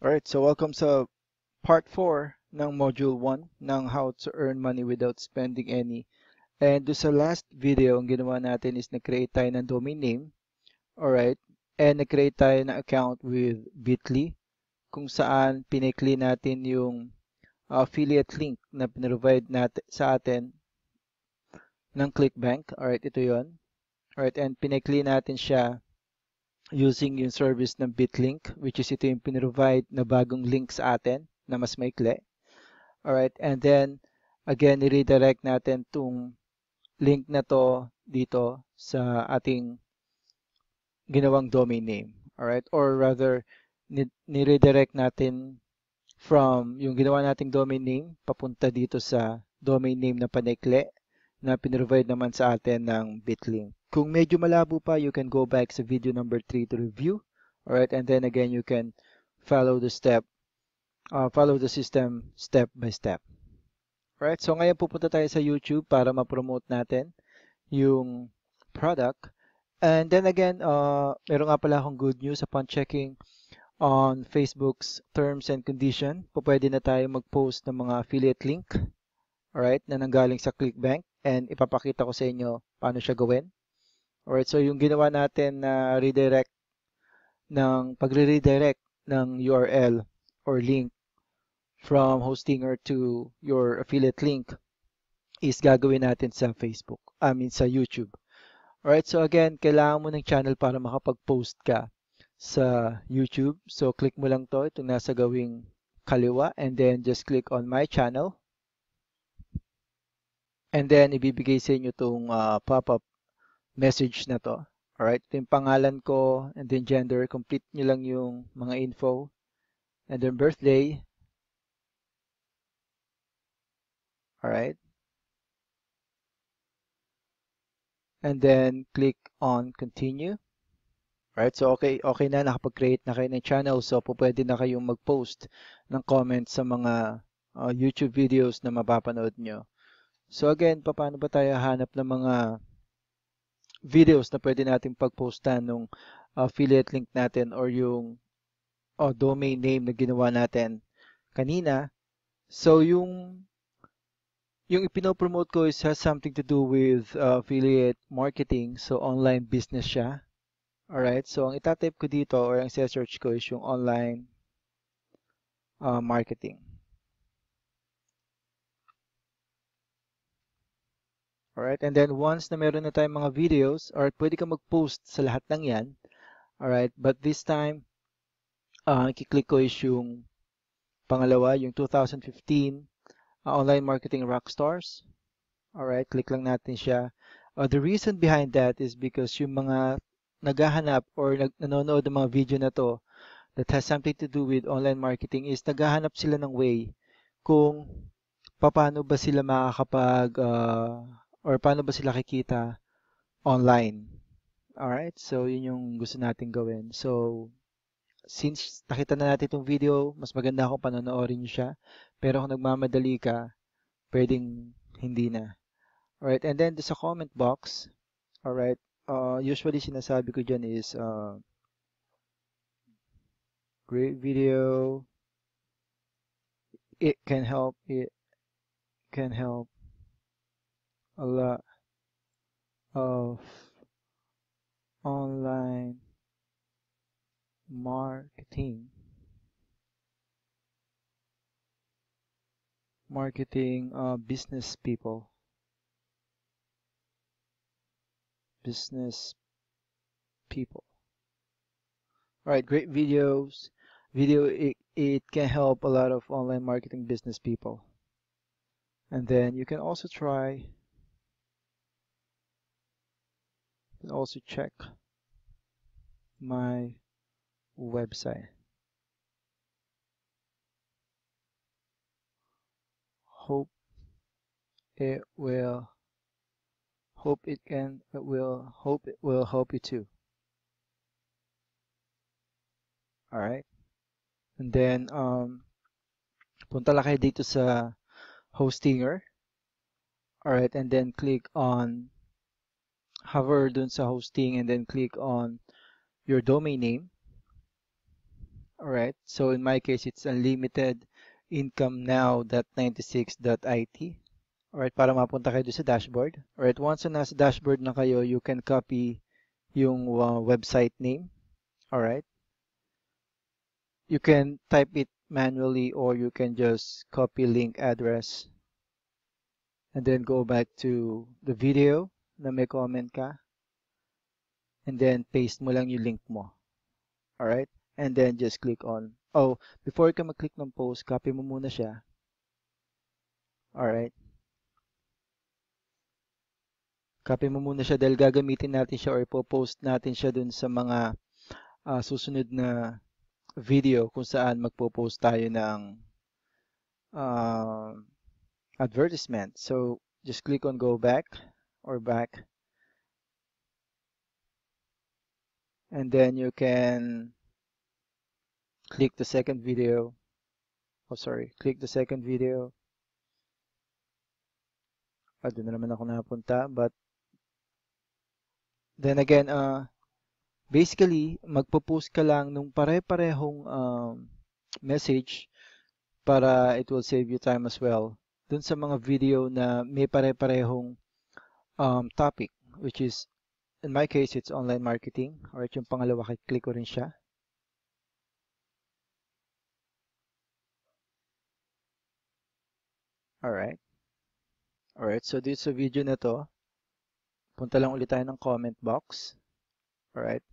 Alright, so welcome sa part 4 ng module 1 ng how to earn money without spending any. And do sa last video, ang ginawa natin is nag-create tayo ng domain name. Alright, and nag-create tayo ng account with Bitly kung saan pinakli natin yung affiliate link na pinrovide natin sa atin ng ClickBank. Alright, ito yon. Alright, and pinakli natin siya using yung service ng Bitlink, which is ito yung pinrovide na bagong link sa atin na mas maikli. Alright, and then again, i-redirect natin tong link na to dito sa ating ginawang domain name. Alright, or rather, ni-redirect natin from yung ginawa nating domain name papunta dito sa domain name na panikli na pinrovide naman sa atin ng Bitlink. Kung medyo malabo pa, you can go back sa video number 3 to review. Alright, and then again, you can follow the system step by step. Alright, so ngayon pupunta tayo sa YouTube para ma-promote natin yung product. And then again, meron nga pala akong good news upon checking on Facebook's terms and condition. Pwede na tayo mag-post ng mga affiliate link, alright, na nanggaling sa ClickBank, and ipapakita ko sa inyo paano siya gawin. Alright, so yung ginawa natin na pagre-redirect ng URL or link from Hostinger to your affiliate link is gagawin natin sa sa YouTube. Alright, so again, kailangan mo ng channel para makapag-post ka sa YouTube. So click mo lang to, itong nasa gawing kaliwa, and then just click on my channel. And then ibibigay sa inyo itong pop-up message na to. Alright, ito yung pangalan ko, and then gender, complete nyo lang yung mga info, and then birthday. Alright. And then click on continue. Alright, so okay na, nakapag-create na kayo ng channel, so pwede na kayong mag-post ng comments sa mga YouTube videos na mapapanood nyo. So again, paano ba tayo hanap ng mga videos na pwede nating pag-postan ng affiliate link natin or yung domain name na ginawa natin kanina? So yung ipinopromote ko has something to do with affiliate marketing, so online business siya. Alright, so ang itatype ko dito or ang search ko is yung online marketing. Alright, and then once na meron na tayong mga videos, alright, pwede ka mag-post sa lahat ng yan. Alright, but this time, i-click ko is yung pangalawa, yung 2015 Online Marketing Rockstars. Alright, click lang natin siya. The reason behind that is because yung mga naghahanap or nanonood ng mga video na to that has something to do with online marketing is naghahanap sila ng way kung paano ba sila makakapag or paano ba sila kikita online. Alright, so yun yung gusto natin gawin. So, since nakita na natin itong video, mas maganda kung panonoorin nyo siya. Pero kung nagmamadali ka, pwedeng hindi na. Alright, and then sa comment box, alright, usually sinasabi ko dyan is, great video, it can help a lot of online marketing business people. Alright, great videos. It can help a lot of online marketing business people. And then you can also check my website. Hope it will help you too. Alright. And then punta lang kayo dito sa Hostinger. Alright, and then hover dun sa hosting and then click on your domain name. Alright, so in my case, it's unlimited income now.96.it. Alright, para mapunta kayo doon sa dashboard. Alright, once na nasa dashboard na kayo, you can copy yung website name. Alright, you can type it manually or you can just copy link address and then go back to the video na may comment ka and then paste mo lang yung link mo. Alright, and then just click on, before ka mag-click ng post, copy mo muna siya. Alright, copy mo muna siya dahil gagamitin natin siya or ipopost natin siya dun sa mga susunod na video kung saan magpo-post tayo ng advertisement. So just click on go back or back and then you can click the second video. Click the second video. Doon na naman ako napunta, but then again, basically, magpo-post ka lang nung pare-parehong message para it will save you time as well. Dun sa mga video na may pare-parehong topic, which is, in my case, it's online marketing. Alright, yung pangalawa, click ko rin siya. Alright. Alright, so dito sa video na to, punta lang ulit tayo ng comment box. Alright.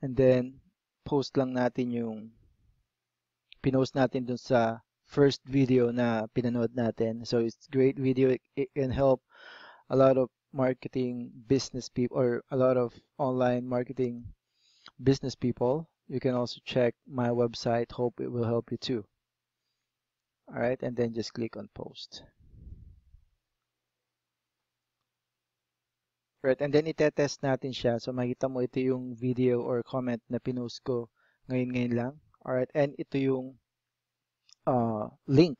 And then, post lang natin yung pinost natin dun sa first video na pinanood natin. So it's great video. It can help a lot of marketing business people or a lot of online marketing business people. You can also check my website. Hope it will help you too. All right, and then just click on post. Right, and then itetest natin siya. So makita mo ito yung video or comment na pinost ko ngayon lang. All right, and ito yung link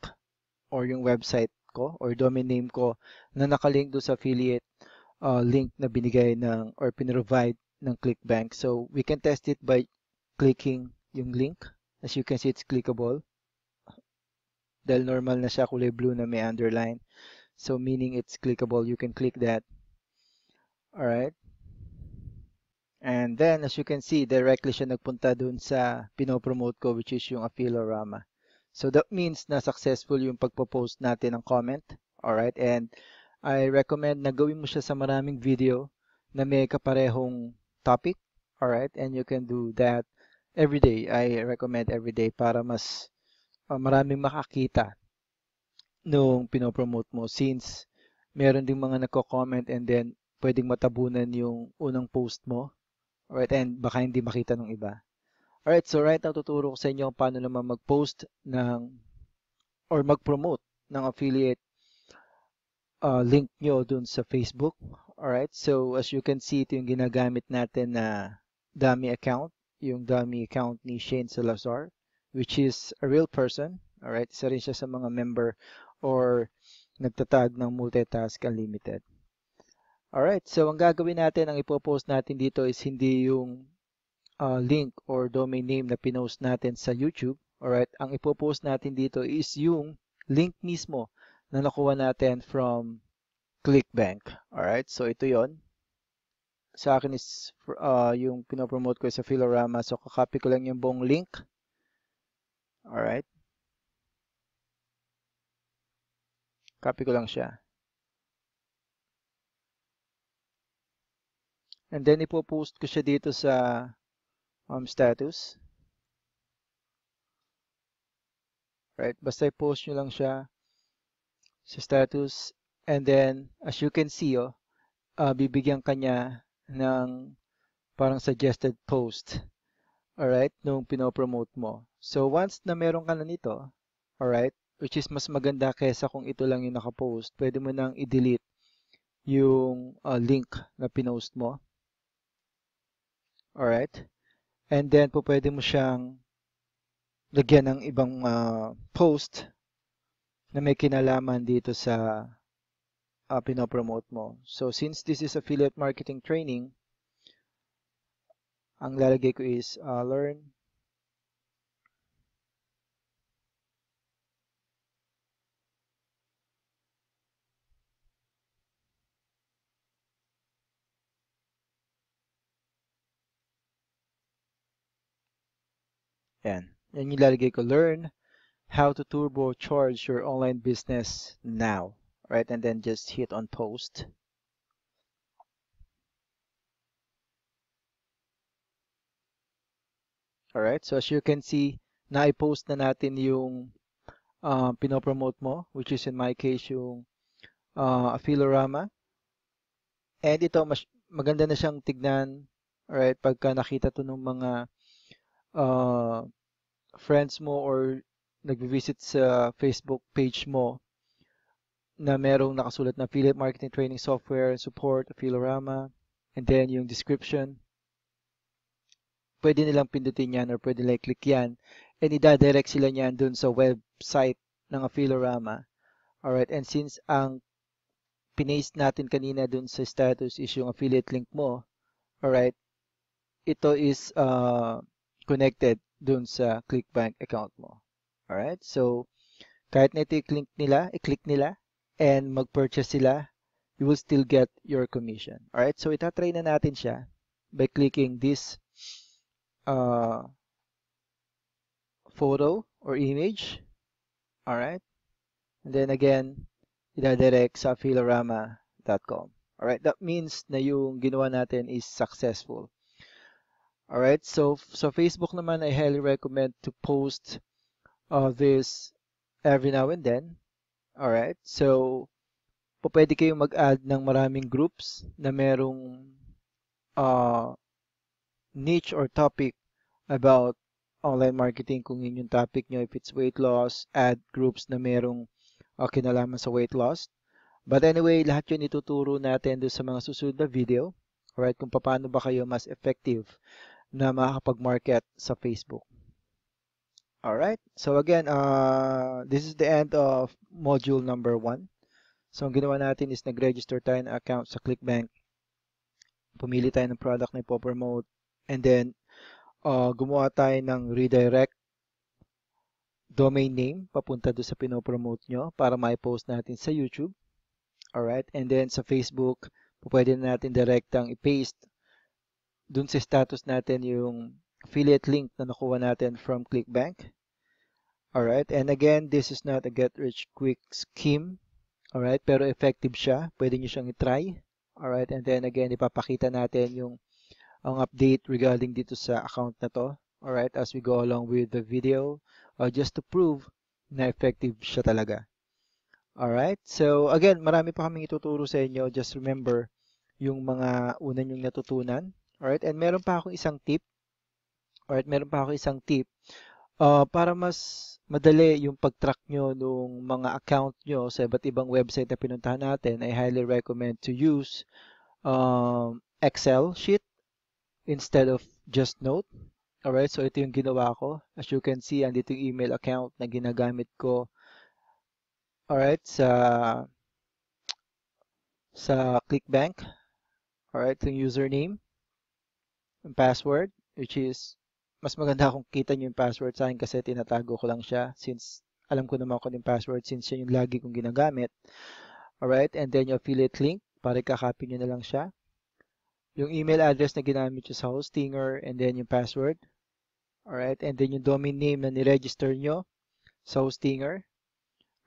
or yung website ko or domain name ko na nakalink do sa affiliate link na binigay ng or pinrovide ng ClickBank. So we can test it by clicking yung link. As you can see, it's clickable. Dahil normal na siya, kulay blue na may underline. So meaning it's clickable. You can click that. Alright. And then as you can see, directly siya nagpunta dun sa pinopromote ko, which is yung Affilorama. So that means na successful yung pagpo-post natin ng comment. Alright. And I recommend na gawin mo siya sa maraming video na may kaparehong topic. Alright. And you can do that every day. I recommend every day para mas maraming makakita nung pinopromote mo since meron ding mga nagko-comment and then pwedeng matabunan yung unang post mo. Alright, and baka hindi makita ng iba. Alright, so right now tuturo ko sa inyo kung paano naman mag-post ng or mag-promote ng affiliate link nyo dun sa Facebook. Alright, so as you can see, ito yung ginagamit natin na dummy account, yung dummy account ni Shane Salazar, which is a real person. Alright, isa rin siya sa mga member or nagtatag ng Multitask Unlimited. Alright, so ang gagawin natin, ang ipopost natin dito is hindi yung link or domain name na pinost natin sa YouTube. Alright, ang ipopost natin dito is yung link mismo na nakuha natin from ClickBank. Alright, so ito yon. Sa akin is yung pinopromote ko sa Affilorama. So kakopy ko lang yung buong link. Alright. Copy ko lang siya. And then ipopost ko siya dito sa status. Right? Basta i-post nyo lang siya sa status. And then, as you can see, bibigyan kanya ng parang suggested post. Alright? Nung pinopromote mo. So, once na meron ka na nito, alright? Which is mas maganda kesa kung ito lang yung nakapost, pwede mo nang i-delete yung link na pinost mo. Alright? And then, pwede mo siyang lagyan ng ibang post na may kinalaman dito sa pinopromote mo. So, since this is affiliate marketing training, ang lalagay ko is learn Yan. Yan yung lalagay ko. Learn how to turbocharge your online business now. Right? And then just hit on post. Alright, so as you can see, na-post na natin yung pinopromote mo, which is in my case yung Affilorama. And ito, maganda na siyang tignan, alright, pagka nakita to ng mga uh, friends mo or nag-visit sa Facebook page mo na merong nakasulat na affiliate marketing training software, support, Affilorama, and then yung description. Pwede nilang pindutin yan or pwede nilang click yan and ida-direct sila niyan dun sa website ng Affilorama. Alright, and since ang pinaste natin kanina dun sa status is yung affiliate link mo, alright, ito is connected dun sa ClickBank account mo. Alright, so kahit na ito i-click nila and mag-purchase sila, you will still get your commission. Alright, so itatry na natin siya by clicking this photo or image. Alright, and then again, ida-direct sa affilorama.com. Alright, that means na yung ginawa natin is successful. Alright, so sa Facebook naman, I highly recommend to post this every now and then. Alright, so pwede kayong mag-add ng maraming groups na merong niche or topic about online marketing kung yun yung topic nyo. If it's weight loss, add groups na merong kinalaman sa weight loss. But anyway, lahat yun ituturo natin doon sa mga susunod na video. Alright, kung paano ba kayo mas effective na makakapag-market sa Facebook. Alright, so again, this is the end of module number 1. So ang ginawa natin is nag-register tayo ng account sa ClickBank. Pumili tayo ng product na ipopromote. And then, gumawa tayo ng redirect domain name papunta doon sa pinopromote nyo para ma-post natin sa YouTube. Alright, and then sa Facebook, pwede na natin direktang i-paste dun sa status natin yung affiliate link na nakuha natin from ClickBank. Alright, and again, this is not a get-rich-quick scheme. Alright, pero effective siya. Pwede nyo siyang i-try. Alright, and then again, ipapakita natin yung ang update regarding dito sa account na to. Alright, as we go along with the video, just to prove na effective siya talaga. Alright, so again, marami pa kaming ituturo sa inyo. Just remember yung mga una nyong natutunan. Alright, and meron pa akong isang tip. Alright, meron pa akong isang tip. Para mas madali yung pag-track nyo nung mga account nyo sa iba't ibang website na pinuntahan natin, I highly recommend to use Excel sheet instead of just Note. Alright, so ito yung ginawa ko. As you can see, andito yung email account na ginagamit ko. Alright, sa ClickBank. Alright, yung username, yung password, which is, mas maganda kung kita nyo yung password sa akin kasi tinatago ko lang siya since alam ko naman kung yung password since yun yung lagi kong ginagamit. Alright, and then yung affiliate link, para kakopy nyo na lang siya. Yung email address na ginamit nyo sa Hostinger, and then yung password. Alright, and then yung domain name na niregister nyo sa Hostinger.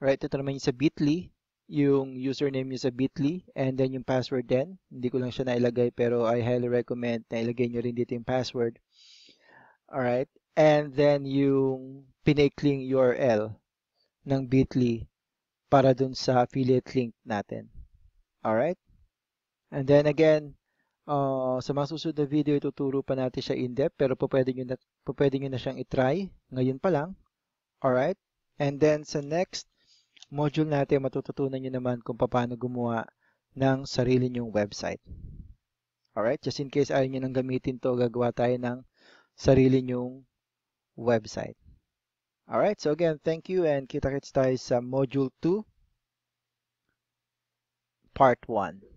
Alright, ito naman yung sa Bitly, yung username nyo sa Bitly, and then yung password din. Hindi ko lang siya nailagay pero I highly recommend na ilagay nyo rin dito yung password. Alright, and then yung pinakling URL ng Bitly para dun sa affiliate link natin. Alright, and then again, sa mga susunod na video, ituturo pa natin siya in-depth pero pwede nyo na siyang itry ngayon pa lang. Alright, and then sa next module natin, matututunan nyo naman kung paano gumawa ng sarili nyong website. Alright, just in case ayaw nyo nang gamitin to, gagawa tayo ng sarili nyong website. Alright, so again, thank you and kita-kits tayo sa module 2, part 1.